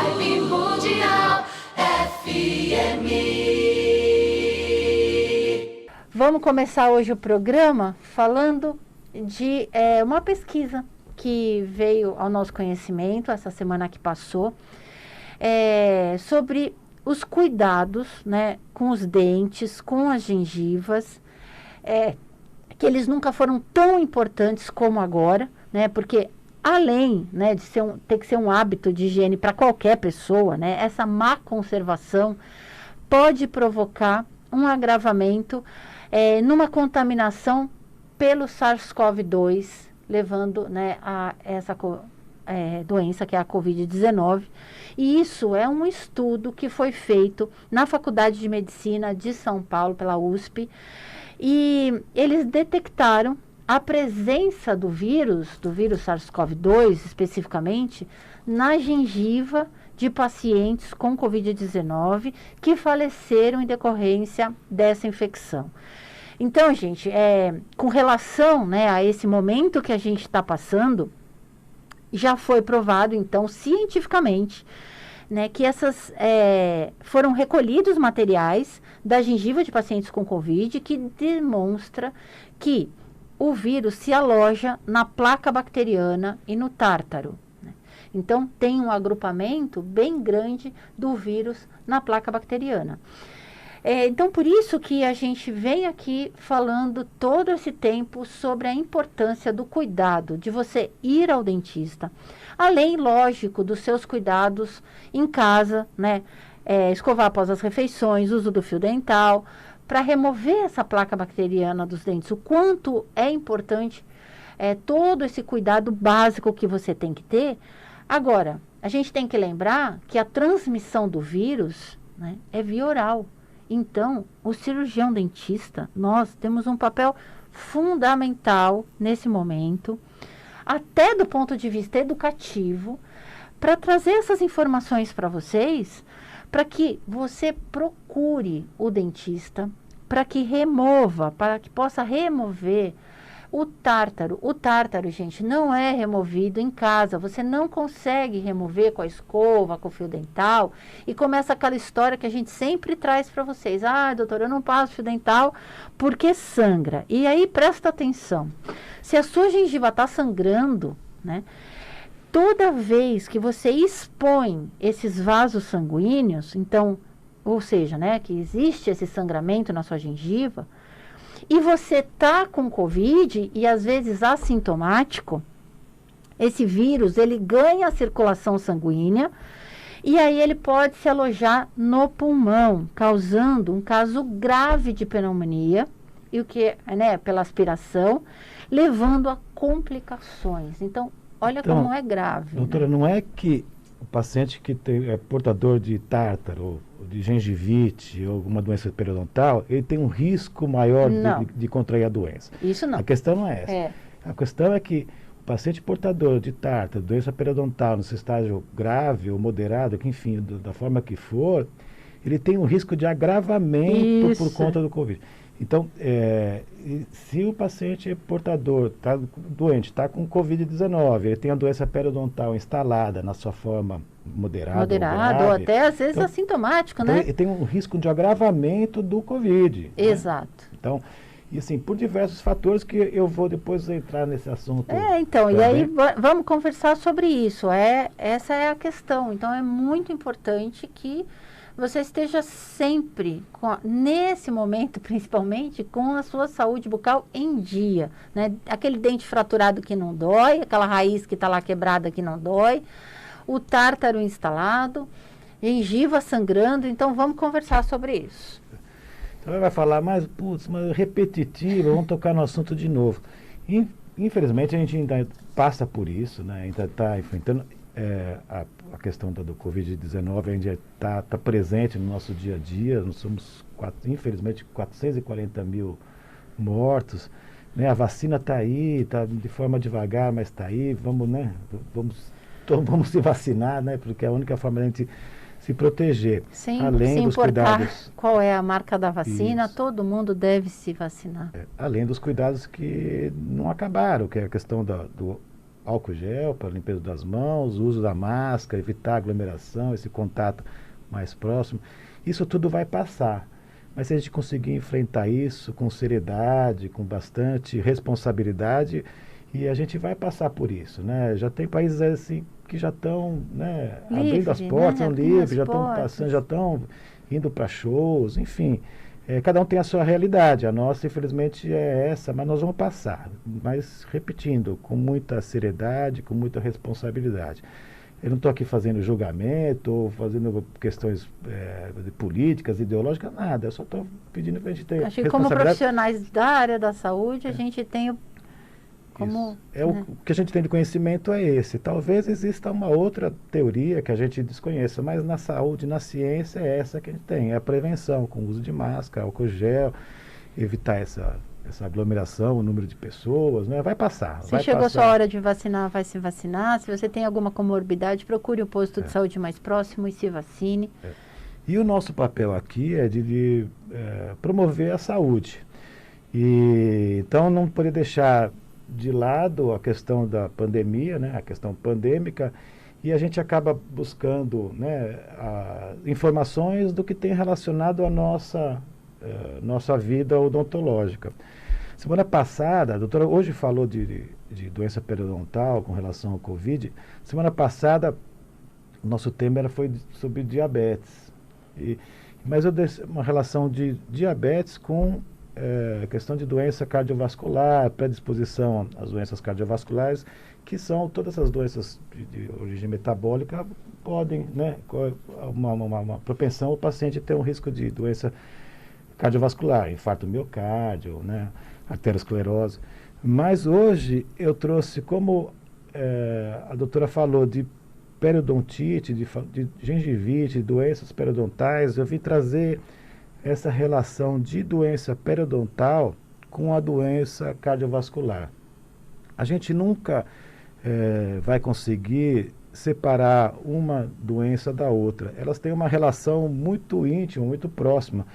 Vibe Mundial FM. Vamos começar hoje o programa falando de uma pesquisa que veio ao nosso conhecimento essa semana que passou, sobre os cuidados, né, com os dentes, com as gengivas, que eles nunca foram tão importantes como agora, né, porque além, né, de ter que ser um hábito de higiene para qualquer pessoa, né, essa má conservação pode provocar um agravamento numa contaminação pelo SARS-CoV-2, levando, né, a essa doença que é a Covid-19. E isso é um estudo que foi feito na Faculdade de Medicina de São Paulo, pela USP, e eles detectaram a presença do vírus SARS-CoV-2, especificamente, na gengiva de pacientes com Covid-19 que faleceram em decorrência dessa infecção. Então, gente, com relação, né, a esse momento que a gente está passando, já foi provado, então, cientificamente, né, que foram recolhidos materiais da gengiva de pacientes com Covid que demonstra que o vírus se aloja na placa bacteriana e no tártaro. Né? Então, tem um agrupamento bem grande do vírus na placa bacteriana. Então, por isso que a gente vem aqui falando todo esse tempo sobre a importância do cuidado, de você ir ao dentista. Além, lógico, dos seus cuidados em casa, né? Escovar após as refeições, uso do fio dental, para remover essa placa bacteriana dos dentes. O quanto é importante todo esse cuidado básico que você tem que ter. Agora, a gente tem que lembrar que a transmissão do vírus, né, é via oral. Então, o cirurgião dentista, nós temos um papel fundamental nesse momento, até do ponto de vista educativo, para trazer essas informações para vocês, para que você procure o dentista, para que possa remover o tártaro. O tártaro, gente, não é removido em casa. Você não consegue remover com a escova, com o fio dental. E começa aquela história que a gente sempre traz para vocês. Ah, doutora, eu não passo fio dental porque sangra. E aí, presta atenção. Se a sua gengiva está sangrando, né? Toda vez que você expõe esses vasos sanguíneos, então, ou seja, né, que existe esse sangramento na sua gengiva, e você está com Covid e às vezes assintomático, esse vírus, ele ganha a circulação sanguínea e aí ele pode se alojar no pulmão, causando um caso grave de pneumonia, e o que, né, pela aspiração, levando a complicações. Então, olha como é grave. Doutora, né? não é que o paciente que é portador de tártaro, ou de gengivite, ou alguma doença periodontal, ele tem um risco maior de contrair a doença. Isso não. A questão não é essa. A questão é que o paciente portador de tártaro, doença periodontal, nesse estágio grave ou moderado, que enfim, da forma que for, ele tem um risco de agravamento por conta do Covid. Então, se o paciente é portador, está doente, está com Covid-19, ele tem a doença periodontal instalada na sua forma moderada ou até às vezes assintomático, né? Ele tem um risco de agravamento do Covid. Exato. Né? Então, e assim, por diversos fatores que eu vou depois entrar nesse assunto. Então, e aí vamos conversar sobre isso. Essa é a questão. Então, é muito importante que você esteja sempre, nesse momento principalmente, com a sua saúde bucal em dia. Né? Aquele dente fraturado que não dói, aquela raiz que está lá quebrada que não dói, o tártaro instalado, gengiva sangrando. Então, vamos conversar sobre isso. Então, vai falar, mas repetitivo, vamos tocar no assunto de novo. Infelizmente, a gente ainda passa por isso, né? Ainda está enfrentando a questão do Covid-19, ainda está presente no nosso dia a dia. Nós somos, infelizmente, 440 mil mortos. Né? A vacina está aí, está de forma devagar, mas está aí. Vamos se vacinar, né? Porque é a única forma de a gente se proteger. Sem além se dos importar cuidados, qual é a marca da vacina, isso, todo mundo deve se vacinar. Além dos cuidados que não acabaram, que é a questão do álcool gel para a limpeza das mãos, o uso da máscara, evitar aglomeração, esse contato mais próximo. Isso tudo vai passar. Mas se a gente conseguir enfrentar isso com seriedade, com bastante responsabilidade, e a gente vai passar por isso, né? Já tem países assim que já estão, né, abrindo as portas, são livres, já estão passando, já estão indo para shows, enfim. Cada um tem a sua realidade, a nossa infelizmente é essa, mas nós vamos passar. Mas repetindo, com muita seriedade, com muita responsabilidade. Eu não estou aqui fazendo julgamento ou fazendo questões políticas, ideológicas, nada. Eu só estou pedindo para a gente ter Acho que como profissionais da área da saúde, a gente tem como... O que a gente tem de conhecimento é esse. Talvez exista uma outra teoria que a gente desconheça, mas na saúde, na ciência, é essa que a gente tem. É a prevenção, com o uso de máscara, álcool gel, evitar essa aglomeração, o número de pessoas, né? Vai passar. Se chegou a sua hora de vacinar, vai se vacinar. Se você tem alguma comorbidade, procure o posto de saúde mais próximo e se vacine. E o nosso papel aqui é de promover a saúde. E, então não poder deixar de lado a questão da pandemia, né? A questão pandêmica, e a gente acaba buscando, né, informações do que tem relacionado à nossa vida odontológica. Semana passada, a doutora hoje falou de doença periodontal com relação ao Covid. Semana passada, o nosso tema foi sobre diabetes. Mas eu dei uma relação de diabetes com questão de doença cardiovascular, predisposição às doenças cardiovasculares, que são todas essas doenças de origem metabólica, podem, né, uma propensão ao paciente ter um risco de doença cardiovascular, infarto miocárdio, né, arteriosclerose. Mas hoje eu trouxe, como a doutora falou, de periodontite, de gengivite, doenças periodontais, eu vim trazer essa relação de doença periodontal com a doença cardiovascular. A gente nunca vai conseguir separar uma doença da outra. Elas têm uma relação muito íntima, muito próxima,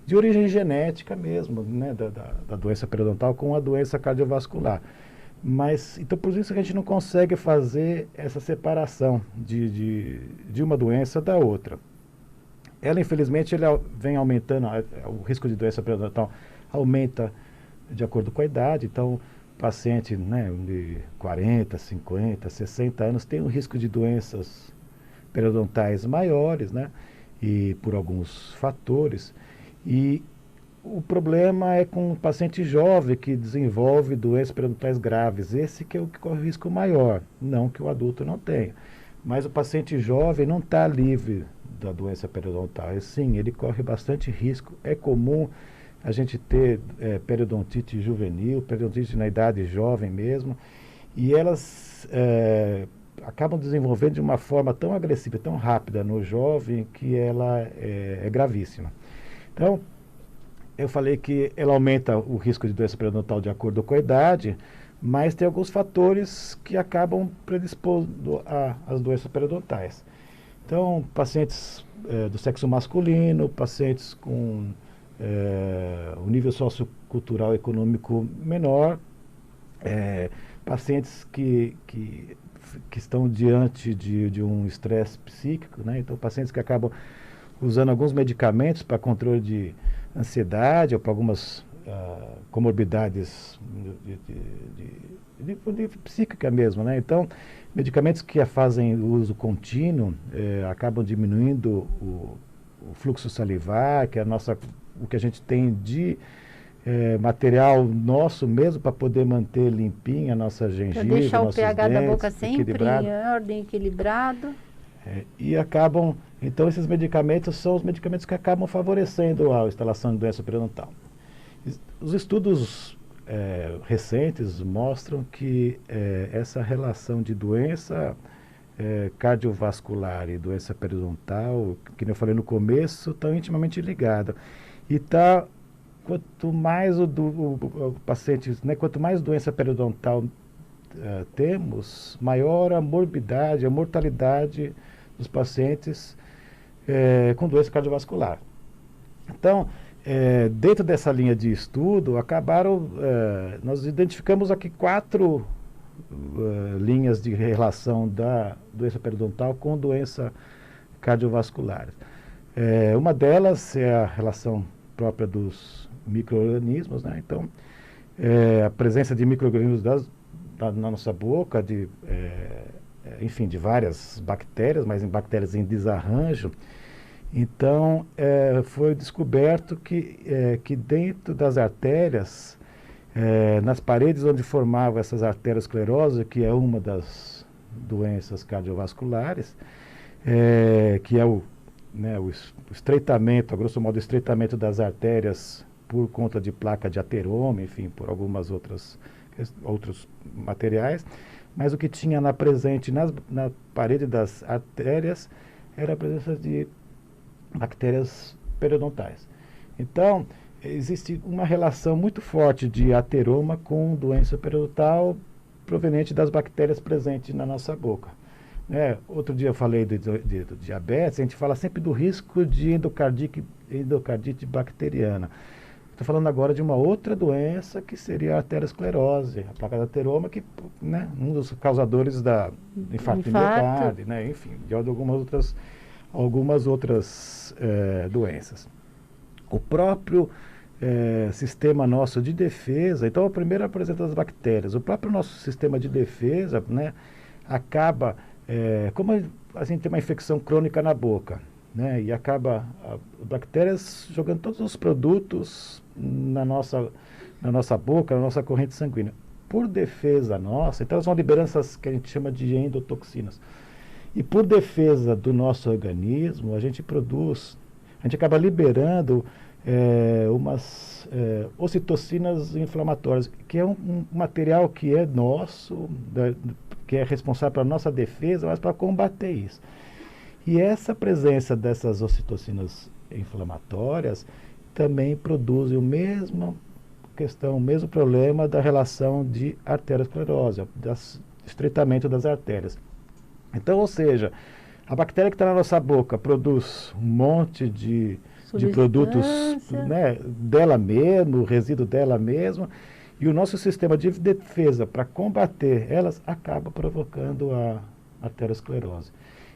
de origem genética mesmo, né, da doença periodontal com a doença cardiovascular. Mas, então, por isso que a gente não consegue fazer essa separação de uma doença da outra. Ela, infelizmente, vem aumentando, o risco de doença periodontal aumenta de acordo com a idade. Então, paciente, né, de 40, 50, 60 anos tem um risco de doenças periodontais maiores, né, e por alguns fatores. E o problema é com o paciente jovem que desenvolve doenças periodontais graves. Esse que é o que corre o risco maior, não que o adulto não tenha. Mas o paciente jovem não está livre da doença periodontal. Sim, ele corre bastante risco. É comum a gente ter periodontite juvenil, periodontite na idade jovem mesmo, e elas acabam desenvolvendo de uma forma tão agressiva, tão rápida no jovem, que ela é gravíssima. Então, eu falei que ela aumenta o risco de doença periodontal de acordo com a idade, mas tem alguns fatores que acabam predispondo às doenças periodontais. Então, pacientes do sexo masculino, pacientes com o nível sociocultural e econômico menor, pacientes que estão diante de um estresse psíquico, né? Então, pacientes que acabam usando alguns medicamentos para controle de ansiedade ou para algumas comorbidades de psíquica mesmo, né? Então, medicamentos que fazem uso contínuo acabam diminuindo o fluxo salivar, que é o que a gente tem de material nosso mesmo para poder manter limpinha a nossa gengiva, deixar o nossos pH da dentes, boca sempre em ordem, equilibrado. E acabam, então esses medicamentos são os medicamentos que acabam favorecendo a instalação de doença periodontal. Os estudos recentes mostram que essa relação de doença cardiovascular e doença periodontal, que eu falei no começo, estão intimamente ligadas. E quanto mais o paciente, né, quanto mais doença periodontal temos, maior a morbidade, a mortalidade dos pacientes com doença cardiovascular. Então, dentro dessa linha de estudo, nós identificamos aqui 4 linhas de relação da doença periodontal com doença cardiovascular. Uma delas é a relação própria dos micro-organismos, né? Então, a presença de micro-organismos na nossa boca, enfim, de várias bactérias, mas em bactérias em desarranjo. Então, foi descoberto que dentro das artérias, nas paredes onde formavam essas arteriosclerose, que é uma das doenças cardiovasculares, que é o estreitamento, a grosso modo, o estreitamento das artérias por conta de placa de ateroma, enfim, por algumas outros materiais, mas o que tinha presente na parede das artérias era a presença de bactérias periodontais. Então, existe uma relação muito forte de ateroma com doença periodontal proveniente das bactérias presentes na nossa boca. Outro dia eu falei do diabetes, a gente fala sempre do risco de endocardite bacteriana. Estou falando agora de uma outra doença que seria a aterosclerose, a placa de ateroma, que, né, um dos causadores do infarto de miocárdio, né, enfim, de algumas outras doenças. O próprio sistema nosso de defesa, então a primeira apresenta as bactérias, o próprio nosso sistema de defesa, né, acaba, como a gente tem uma infecção crônica na boca, né, e acaba bactérias jogando todos os produtos na nossa boca, na nossa corrente sanguínea. Por defesa nossa, então são liberanças que a gente chama de endotoxinas. E por defesa do nosso organismo, a gente acaba liberando umas ocitocinas inflamatórias, que é um material que é nosso, que é responsável pela nossa defesa, mas para combater isso. E essa presença dessas ocitocinas inflamatórias também produz o mesmo problema da relação de arteriosclerose, do estreitamento das artérias. Então, ou seja, a bactéria que está na nossa boca produz um monte de produtos, né, dela mesmo, resíduo dela mesma, e o nosso sistema de defesa para combater elas acaba provocando a arteriosclerose.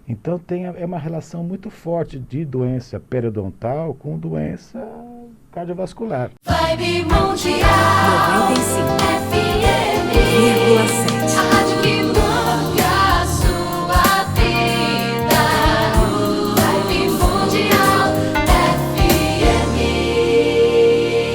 Então é uma relação muito forte de doença periodontal com doença cardiovascular. Vibe Mundial.